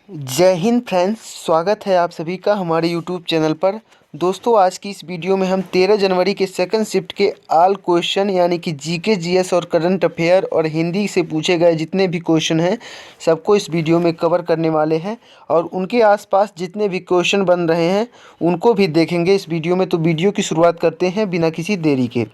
जय हिंद फ्रेंड्स, स्वागत है आप सभी का हमारे यूट्यूब चैनल पर। दोस्तों, आज की इस वीडियो में हम 13 जनवरी के सेकंड शिफ्ट के ऑल क्वेश्चन यानी कि जीके, जीएस और करंट अफेयर और हिंदी से पूछे गए जितने भी क्वेश्चन हैं सबको इस वीडियो में कवर करने वाले हैं और उनके आसपास जितने भी क्वेश्चन बन रहे हैं उनको भी देखेंगे इस वीडियो में। तो वीडियो की शुरुआत करते हैं बिना किसी देरी के।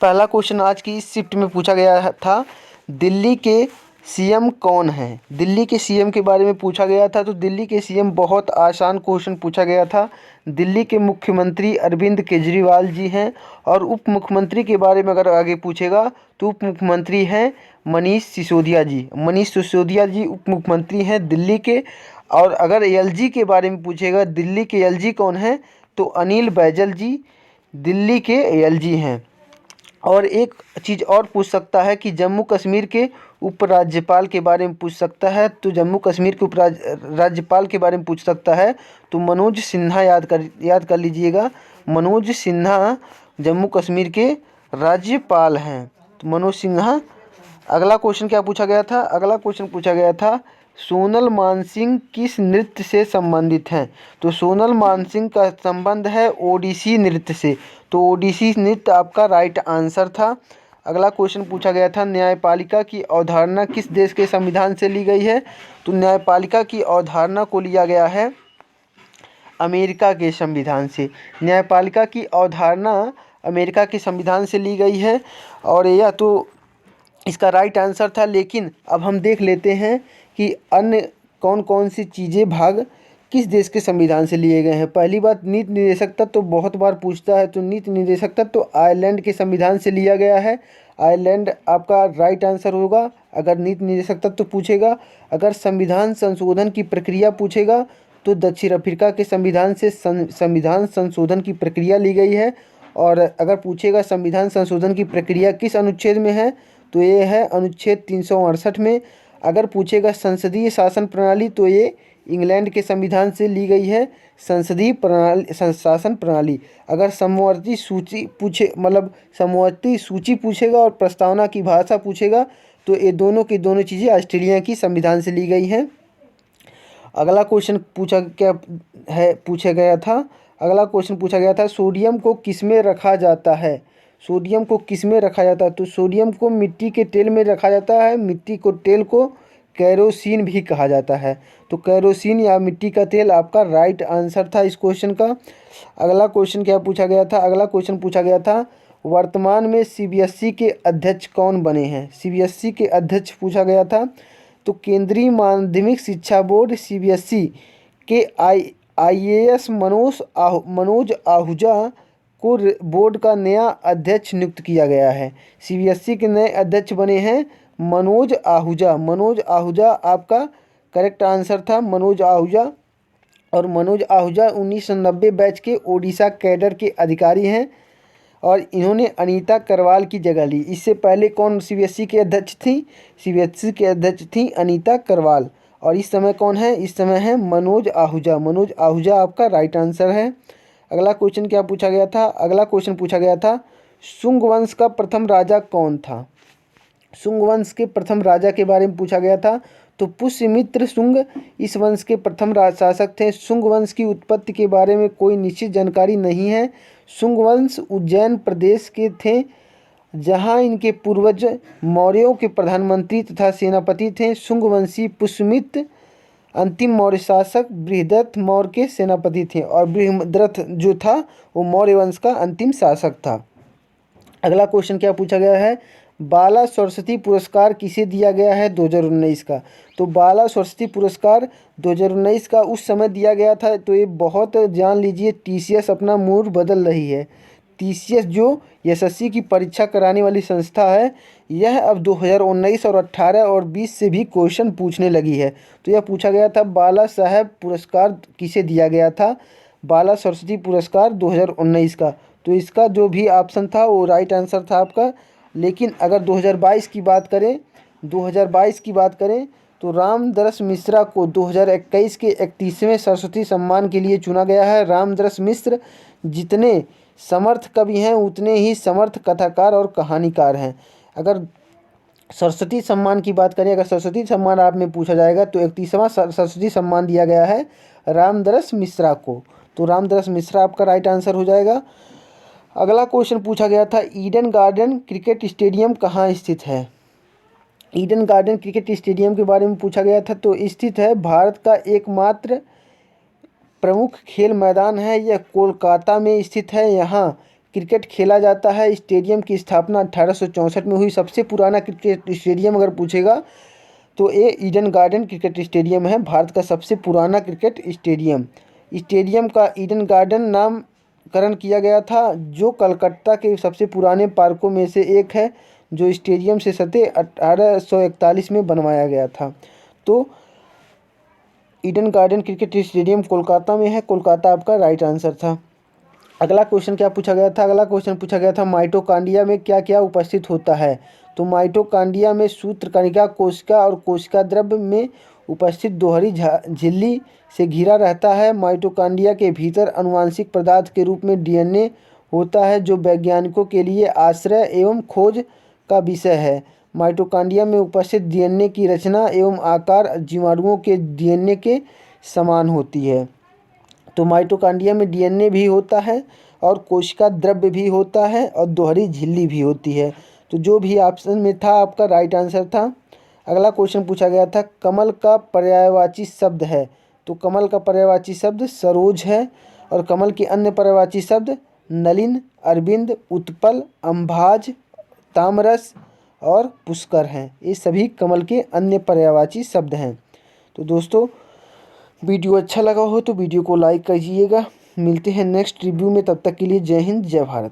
पहला क्वेश्चन आज की इस शिफ्ट में पूछा गया था, दिल्ली के सीएम कौन हैं। दिल्ली के सीएम के बारे में पूछा गया था। तो दिल्ली के सीएम बहुत आसान क्वेश्चन पूछा गया था। दिल्ली के मुख्यमंत्री अरविंद केजरीवाल जी हैं और उप मुख्यमंत्री के बारे में अगर आगे पूछेगा तो उप मुख्यमंत्री हैं मनीष सिसोदिया जी। मनीष सिसोदिया जी उप मुख्यमंत्री हैं दिल्ली के। और अगर एलजी के बारे में पूछेगा, दिल्ली के एलजी कौन हैं, तो अनिल बैजल जी दिल्ली के एलजी हैं। और एक चीज़ और पूछ सकता है कि जम्मू कश्मीर के उपराज्यपाल के बारे में पूछ सकता है। तो जम्मू कश्मीर के उपराज्यपाल के बारे में पूछ सकता है तो मनोज सिन्हा याद कर लीजिएगा। मनोज सिन्हा जम्मू कश्मीर के राज्यपाल हैं, तो मनोज सिन्हा। अगला क्वेश्चन क्या पूछा गया था? अगला क्वेश्चन पूछा गया था, सोनल मानसिंह किस नृत्य से संबंधित हैं। तो सोनल मानसिंह का संबंध है ओडिसी नृत्य से। तो ओडिसी नृत्य आपका राइट आंसर था। अगला क्वेश्चन पूछा गया था, न्यायपालिका की अवधारणा किस देश के संविधान से ली गई है। तो न्यायपालिका की अवधारणा को लिया गया है अमेरिका के संविधान से। न्यायपालिका की अवधारणा अमेरिका के संविधान से ली गई है और यह तो इसका राइट आंसर था। लेकिन अब हम देख लेते हैं कि अन्य कौन कौन सी चीज़ें भाग किस देश के संविधान से लिए गए हैं। पहली बात, नीति निर्देशक तत्व तो बहुत बार पूछता है। तो नीति निर्देशक तत्व तो आयरलैंड के संविधान से लिया गया है। आयरलैंड आपका राइट आंसर होगा अगर नीति निर्देशक तत्व तो पूछेगा। अगर संविधान संशोधन की प्रक्रिया पूछेगा तो दक्षिण अफ्रीका के संविधान से संविधान संशोधन की प्रक्रिया ली गई है। और अगर पूछेगा संविधान संशोधन की प्रक्रिया किस अनुच्छेद में है, तो ये है अनुच्छेद 368 में। अगर पूछेगा संसदीय शासन प्रणाली, तो ये इंग्लैंड के संविधान से ली गई है संसदीय प्रणाली, शासन प्रणाली। अगर समवर्ती सूची पूछे, मतलब समवर्ती सूची पूछेगा और प्रस्तावना की भाषा पूछेगा, तो ये दोनों की दोनों चीज़ें ऑस्ट्रेलिया की संविधान से ली गई हैं। अगला क्वेश्चन पूछा गया था। अगला क्वेश्चन पूछा गया था, सोडियम को किस में रखा जाता है। सोडियम को किस में रखा जाता है। तो सोडियम को मिट्टी के तेल में रखा जाता है। मिट्टी को तेल को कैरोसिन भी कहा जाता है। तो कैरोसिन या मिट्टी का तेल आपका राइट आंसर था इस क्वेश्चन का। अगला क्वेश्चन क्या पूछा गया था? अगला क्वेश्चन पूछा गया था, वर्तमान में सीबीएसई के अध्यक्ष कौन बने हैं। सीबीएसई के अध्यक्ष पूछा गया था। तो केंद्रीय माध्यमिक शिक्षा बोर्ड सीबीएसई के आईएएस मनोज आहूजा को बोर्ड का नया अध्यक्ष नियुक्त किया गया है। सीबीएसई के नए अध्यक्ष बने हैं मनोज आहूजा। मनोज आहूजा आपका करेक्ट आंसर था, मनोज आहूजा। और मनोज आहूजा 1990 बैच के ओडिशा कैडर के अधिकारी हैं और इन्होंने अनीता करवाल की जगह ली। इससे पहले कौन सीबीएसई के अध्यक्ष थी? सीबीएसई के अध्यक्ष थी अनीता करवाल। और इस समय कौन है? इस समय है मनोज आहूजा। मनोज आहूजा आपका राइट आंसर है। अगला क्वेश्चन क्या पूछा गया था? अगला क्वेश्चन पूछा गया था, शुंग वंश का प्रथम राजा कौन था। शुंग वंश के प्रथम राजा के बारे में पूछा गया था। तो पुष्यमित्र शुंग इस वंश के प्रथम शासक थे। शुंग वंश की उत्पत्ति के बारे में कोई निश्चित जानकारी नहीं है। शुंग वंश उज्जैन प्रदेश के थे, जहां इनके पूर्वज मौर्यों के प्रधानमंत्री तथा सेनापति थे। शुंग वंशी पुष्यमित्र अंतिम मौर्य शासक बृहद्रथ मौर्य के सेनापति थे और बृहद्रथ जो था वो मौर्य वंश का अंतिम शासक था। अगला क्वेश्चन क्या पूछा गया है, बाला सरस्वती पुरस्कार किसे दिया गया है 2019 का। तो बाला सरस्वती पुरस्कार 2019 का उस समय दिया गया था। तो ये बहुत जान लीजिए, टीसीएस अपना मूड बदल रही है। टीसीएस जो एसएससी की परीक्षा कराने वाली संस्था है, यह अब 2019 और 18 और 20 से भी क्वेश्चन पूछने लगी है। तो यह पूछा गया था बाला साहेब पुरस्कार किसे दिया गया था। बाला सरस्वती पुरस्कार 2019 का। तो इसका जो भी ऑप्शन था वो राइट आंसर था आपका। लेकिन अगर 2022 की बात करें, 2022 की बात करें तो रामदरस मिश्रा को 2021 के 31वें सरस्वती सम्मान के लिए चुना गया है। रामदरस मिश्र जितने समर्थ कवि हैं उतने ही समर्थ कथाकार और कहानीकार हैं। अगर सरस्वती सम्मान की बात करें, अगर सरस्वती सम्मान आप में पूछा जाएगा तो 31वां सरस्वती सम्मान दिया गया है रामदरस मिश्रा को। तो रामदरस मिश्रा आपका राइट आंसर हो जाएगा। अगला क्वेश्चन पूछा गया था ईडन गार्डन क्रिकेट स्टेडियम कहाँ स्थित है। ईडन गार्डन क्रिकेट स्टेडियम के बारे में पूछा गया था, तो स्थित है भारत का एकमात्र प्रमुख खेल मैदान है, यह कोलकाता में स्थित है। यहाँ क्रिकेट खेला जाता है। स्टेडियम की स्थापना 1864 में हुई। सबसे पुराना क्रिकेट स्टेडियम अगर पूछेगा तो ये ईडन गार्डन क्रिकेट स्टेडियम है, भारत का सबसे पुराना क्रिकेट स्टेडियम। स्टेडियम का ईडन गार्डन नामकरण किया गया था, जो कलकत्ता के सबसे पुराने पार्कों में से एक है, जो स्टेडियम से सटे 1841 में बनवाया गया था। तो Eden garden cricket stadium Kolkata में है, कोलकाता आपका राइट आंसर था। अगला क्वेश्चन क्या पूछा गया था, अगला क्वेश्चन पूछा गया था माइटोकॉन्ड्रिया में क्या क्या उपस्थित होता है। तो माइटोकॉन्ड्रिया में सूत्रकणिका, कोशिका और कोशिका द्रव्य में उपस्थित दोहरी झिल्ली से घिरा रहता है। माइटोकॉन्ड्रिया के भीतर आनुवांशिक पदार्थ के रूप में डीएनए होता है, जो वैज्ञानिकों के लिए आश्चर्य एवं खोज का विषय है। माइटोकॉन्ड्रिया में उपस्थित डीएनए की रचना एवं आकार जीवाणुओं के डीएनए के समान होती है। तो माइटोकॉन्ड्रिया में डीएनए भी होता है और कोशिका द्रव्य भी होता है और दोहरी झिल्ली भी होती है। तो जो भी ऑप्शन में था आपका राइट आंसर था। अगला क्वेश्चन पूछा गया था कमल का पर्यायवाची शब्द है। तो कमल का पर्यायवाची शब्द सरोज है और कमल के अन्य पर्यायवाची शब्द नलिन, अरविंद, उत्पल, अम्भाज, तामरस और पुष्कर हैं। ये सभी कमल के अन्य पर्यायवाची शब्द हैं। तो दोस्तों वीडियो अच्छा लगा हो तो वीडियो को लाइक कीजिएगा। मिलते हैं नेक्स्ट रिव्यू में, तब तक के लिए जय हिंद जय भारत।